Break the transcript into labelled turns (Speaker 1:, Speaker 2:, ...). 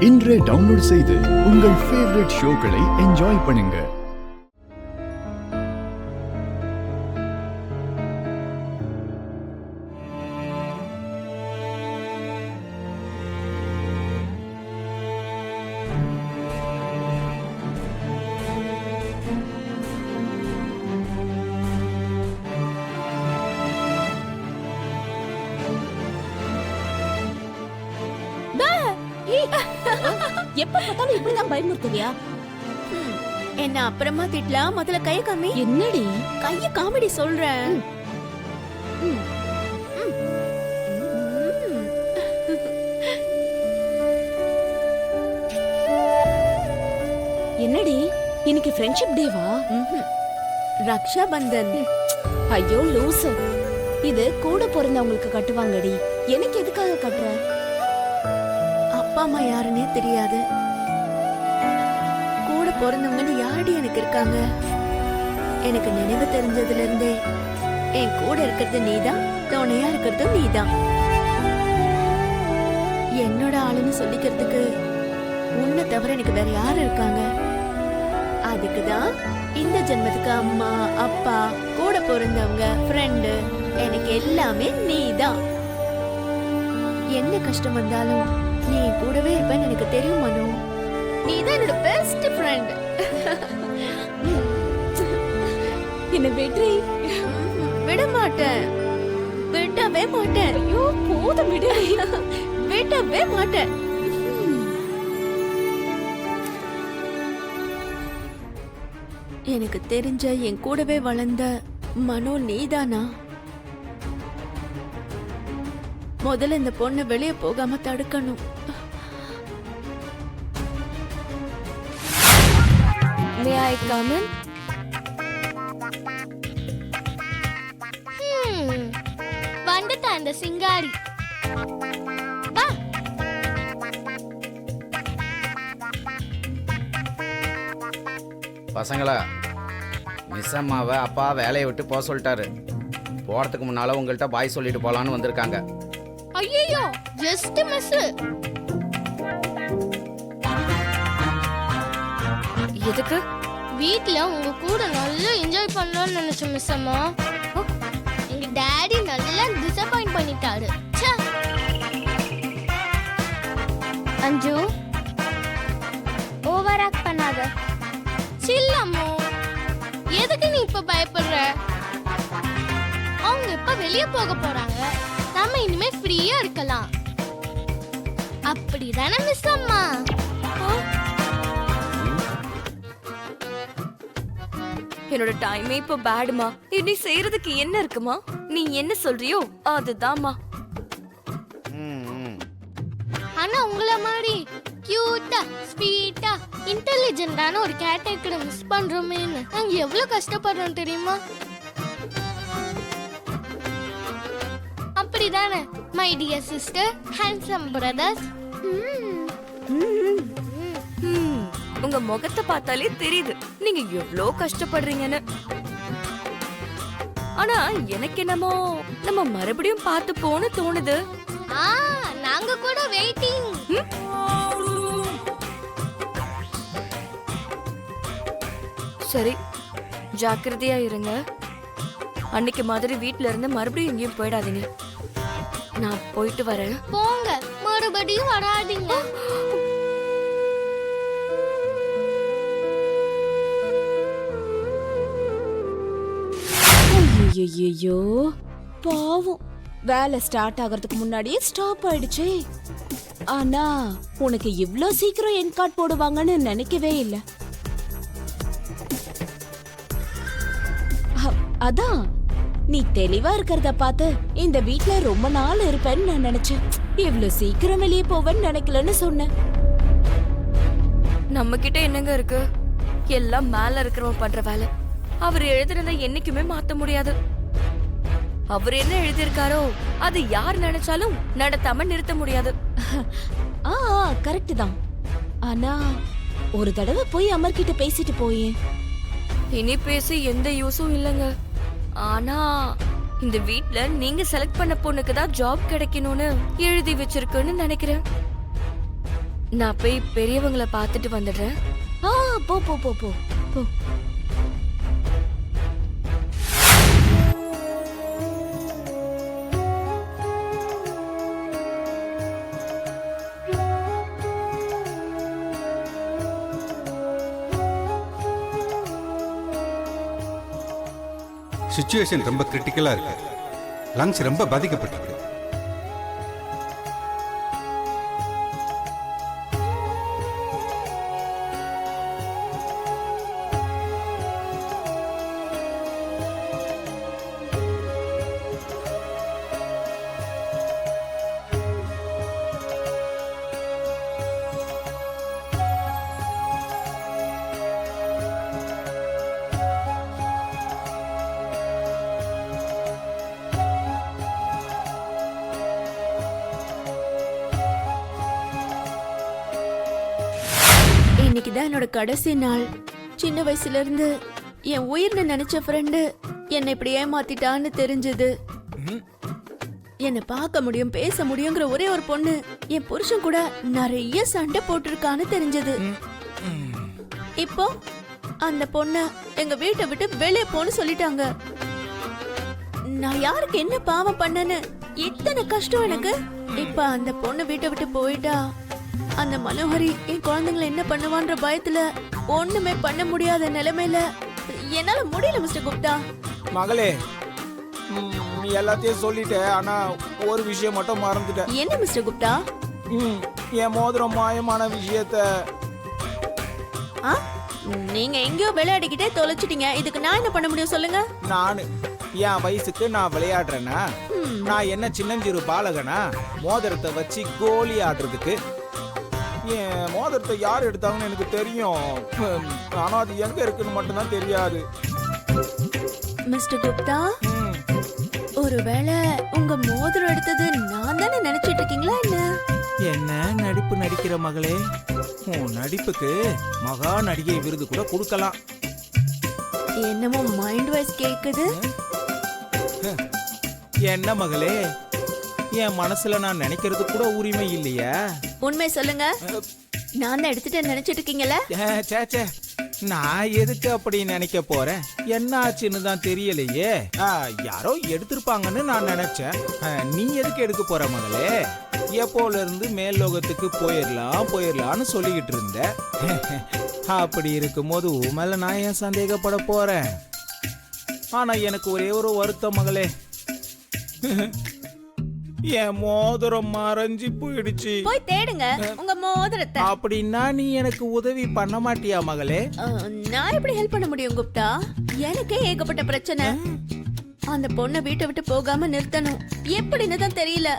Speaker 1: இன்றே டவுன்லோட் செய்து உங்கள் ஃபேவரட் ஷோக்களை என்ஜாய் பண்ணுங்க.
Speaker 2: எப்ப பார்த்தாலும் இப்படிதான் பயமுறுத்துவியா?
Speaker 3: என்ன அப்புறமா திட்டலாம், முதல்ல கைய காமி.
Speaker 2: என்னடி
Speaker 3: கைய காமெடி சொல்றேன்.
Speaker 2: என்னடி இன்னைக்கு ஃப்ரெண்ட்ஷிப் டேவா?
Speaker 3: ரக்ஷா பந்தன்.
Speaker 2: ஐயோ லூசு, இது கூட பிறந்தவங்களுக்கு கட்டுவாங்கடி, எனக்கு எதுக்காக கட்டுற?
Speaker 3: அப்பா அம்மா யாருன்னே தெரியாது, கூட பிறந்தவங்கன்னு யாரடி எனக்கு இருக்காங்க? எனக்கு நினைவு தெரிஞ்சதுல இருந்தே என் கூட இருக்கிறது நீதான், துணையா இருக்கிறதும் நீதான். என்னோட ஆளுன்னு சொல்லிக்கிறதுக்கு உன்னை தவிர எனக்கு வேற யாரு இருக்காங்க? அதுக்குதான் இந்த ஜென்மத்துக்கு அம்மா அப்பா கூட பிறந்தவங்க ஃப்ரெண்டு எனக்கு எல்லாமே நீதான். என்ன கஷ்டம் வந்தாலும் நீ கூடவே இருப்பேன்னு எனக்கு தெரியும் மனு. நீதான் என்னோட பெஸ்ட் ஃப்ரெண்ட்.
Speaker 2: என்ன வெற்றி
Speaker 3: விட மாட்டேன், விடவே மாட்டேன்.
Speaker 2: ஐயோ போதும் விடு,
Speaker 3: விடவே மாட்டேன். எனக்கு தெரிஞ்ச என் கூடவே வளர்ந்த மனோ நீதானா? முதல்ல இந்த பொண்ணு வெளியே போகாம தடுக்கணும்.
Speaker 2: May I come in?
Speaker 4: வந்துட்ட அந்த சிங்காரி. வா.
Speaker 5: பசங்களா, மிஸ் அம்மாவை அப்பா வேலையை விட்டு போக சொல்லிட்டாரு. போறதுக்கு முன்னால உங்கள்கிட்ட பாய் சொல்லிட்டு போலான்னு வந்திருக்காங்க.
Speaker 4: ஐயோ ஜஸ்ட் மிஸ்.
Speaker 2: எதுக்கு?
Speaker 4: வீட்ல உங்க கூட நல்லா என்ஜாய் பண்ணலாம்னு நினைச்சேன் மிஸ் அம்மா. எங்க டாடி நல்லா டிசப்பாயிண்ட் பண்ணிட்டாரு. ச்சே. அஞ்சு ஓவர் ஆக்ட் பண்ணாத. சில்லம்மோ, எதுக்கு நீ இப்ப பயப்படுற? அவங்க இப்ப வெளிய போக போறாங்க, நாம இனிமே ஃப்ரீயா இருக்கலாம். அப்படிதானே மிஸ் அம்மா?
Speaker 6: என்னோட டைமே இப்ப பேடுமா. இனி செய்யறதுக்கு என்ன இருக்குமா? நீ என்ன சொல்றியோ அதுதான்மா.
Speaker 4: ஆனா உங்கள மாதிரி கியூட்டா ஸ்வீட்டா இன்டெலிஜென்ட்டான ஒரு கேரக்டரை மிஸ் பண்றோமேன்னு நாங்க எவ்வளவு கஷ்டப்படுறோம் தெரியுமா? அப்படிதானே my dear sister, handsome brothers.
Speaker 6: உங்க முகத்தை பார்த்தாலே தெரியுது நீங்க எவ்வளோ கஷ்டப்படுறீங்கன்னு. ஆனா எனக்கு என்னமோ நம்ம மறுபடியும் பார்த்து போன்னு தோணுது.
Speaker 4: நாங்க கூட வெயிட்டிங்.
Speaker 6: சரி, ஜாக்கிரதையா இருங்க. அன்னைக்கு மாதிரி வீட்ல இருந்து மறுபடியும் எங்கேயும் போயிடாதீங்க. நான் போயிட்டு வரேன்.
Speaker 4: போங்க, மறுபடியும் வராதீங்க.
Speaker 2: ஐயோ பாவம், வேலை ஸ்டார்ட் ஆகிறதுக்கு முன்னாடியே ஸ்டாப் ஆயிடுச்சே. ஆனா உனக்கு இவ்ளோ சீக்கிரம் என் கார்டு போடுவாங்கன்னு நினைக்கவே இல்ல. அதான் நீ தெளிவா இருக்கிறத பார்த்து இந்த வீட்ல ரொம்ப நாள் இருப்பேன்னு நான் நினைச்சேன். இவ்ளோ சீக்கிரம் வெளியே போவேன்னு நினைக்கலன்னு சொன்னேன்.
Speaker 6: நம்ம கிட்ட என்னங்க இருக்கு? எல்லாம் மேல இருக்கிறவன் பண்ற வேலை. அவர் எழுதுறத என்னைக்குமே மாத்த முடியாது. அவர் என்ன எழுதியிருக்காரோ அது யார் நினைச்சாலும் நடத்தாம நிறுத்த முடியாது.
Speaker 2: கரெக்ட் தான். ஆனா ஒரு தடவை போய் அமர்கிட்ட பேசிட்டு போயே.
Speaker 6: இனி பேசி எந்த யூஸும் இல்லைங்க. ஆனா இந்த வீட்ல நீங்க செலக்ட் பண்ண பொண்ணுக்கு தான் ஜாப் கிடைக்கணும்னு எழுதி வச்சிருக்குன்னு நினைக்கிறேன். நான் போய் பெரியவங்கள பார்த்துட்டு வந்துடுறேன்.
Speaker 2: ஆ போ போ போ போ போ.
Speaker 7: சிச்சுவேஷன் ரொம்ப கிரிட்டிக்கலா இருக்கு. லங்ஸ் ரொம்ப பாதிக்கப்பட்டிருக்கு.
Speaker 3: இன்னைக்கு தான் என்னோட கடைசி நாள். சின்ன வயசுல இருந்து என் உயிர்னு நினைச்ச ஃப்ரெண்டு என்னை இப்படி ஏமாத்திட்டான்னு தெரிஞ்சது. என்னை பார்க்க முடியும், பேச முடியுங்கிற ஒரே ஒரு பொண்ணு என் புருஷன் கூட நிறைய சண்டை போட்டிருக்கான்னு தெரிஞ்சது. இப்போ அந்த பொண்ண எங்க வீட்டை விட்டு வெளியே போன்னு சொல்லிட்டாங்க. நான் யாருக்கு என்ன பாவம் பண்ணேன்னு இத்தனை கஷ்டம் எனக்கு. இப்ப அந்த பொண்ணு வீட்டை விட்டு போயிட்டா அந்த மனோஹரி என் குழந்தைங்களை என்ன பண்ணுவான்ற பயத்துல ஒண்ணுமே பண்ண முடியாத நிலைமையில என்னால முடியல மிஸ்டர் குப்தா.
Speaker 8: மகளே, நீ எல்லாத்தையும் சொல்லிட்ட. ஆனா ஒரு விஷயம் மட்டும் மறந்துட்ட.
Speaker 3: என்ன மிஸ்டர் குப்தா?
Speaker 8: என் மோதிரம் மாயமான விஷயத்த.
Speaker 3: ஆ? நீங்க எங்கேயோ விளையாடிக்கிட்டே தொலைச்சிட்டீங்க. இதுக்கு நான் என்ன பண்ண முடியும் சொல்லுங்க?
Speaker 8: நானு என் வயசுக்கு நான் விளையாடுறேனா? நான் என்ன சின்னஞ்சிறு பாலகனா மோதிரத்தை வச்சு கோலி ஆடுறதுக்கு? என் மோதிரத்தை யார் எடுத்தாங்கன்னு எனக்கு தெரியும். ஆனா அது எங்க இருக்குன்னு மட்டும்தான் தெரியாது.
Speaker 3: மிஸ்டர் குப்தா, ஒருவேளை உங்க மோதிரம் எடுத்தது நான் தானே நினைச்சிட்டு இருக்கீங்களா என்ன?
Speaker 8: என்ன நடிப்பு நடிக்கிற மகளே? உன் நடிப்புக்கு மகா நடிகை விருது கூட கொடுக்கலாம்.
Speaker 3: என்னமோ மைண்ட் வாய்ஸ் கேக்குது.
Speaker 8: என்ன மகளே, என் மனசுல நான் நினைக்கிறது கூட உரிமை இல்லையா?
Speaker 3: உண்மை சொல்லுங்க, நான் தான் எடுத்துட்டு நினைச்சிட்டு இருக்கீங்களா?
Speaker 8: சேச்சே, நான் எதுக்கு அப்படி நினைக்க போறேன்? என்ன ஆச்சுன்னு தான் தெரியலையே. யாரோ எடுத்திருப்பாங்கன்னு நான் நினைச்சேன். நீ எதுக்கு எடுக்க போற மகளே? எப்போல இருந்து மேல் லோகத்துக்கு போயிடலாம்னு சொல்லிக்கிட்டு இருந்த. அப்படி இருக்கும்போது உன் மேல நான் ஏன் சந்தேகப்பட போறேன்? ஆனா எனக்கு ஒரே ஒரு வருத்தம் மகளே, என் மோதிரம் மறைஞ்சு போயிடுச்சு.
Speaker 3: போய் தேடுங்க உங்க மோதிரத்தை.
Speaker 8: அப்படின்னா நீ எனக்கு உதவி பண்ண மாட்டியா மகளே?
Speaker 3: நான் எப்படி ஹெல்ப் பண்ண முடியும் குப்தா? எனக்கே ஏகப்பட்ட பிரச்சனை. அந்த பொண்ணை வீட்டை விட்டு போகாம நிறுத்தணும். எப்படின்னு தான் தெரியல.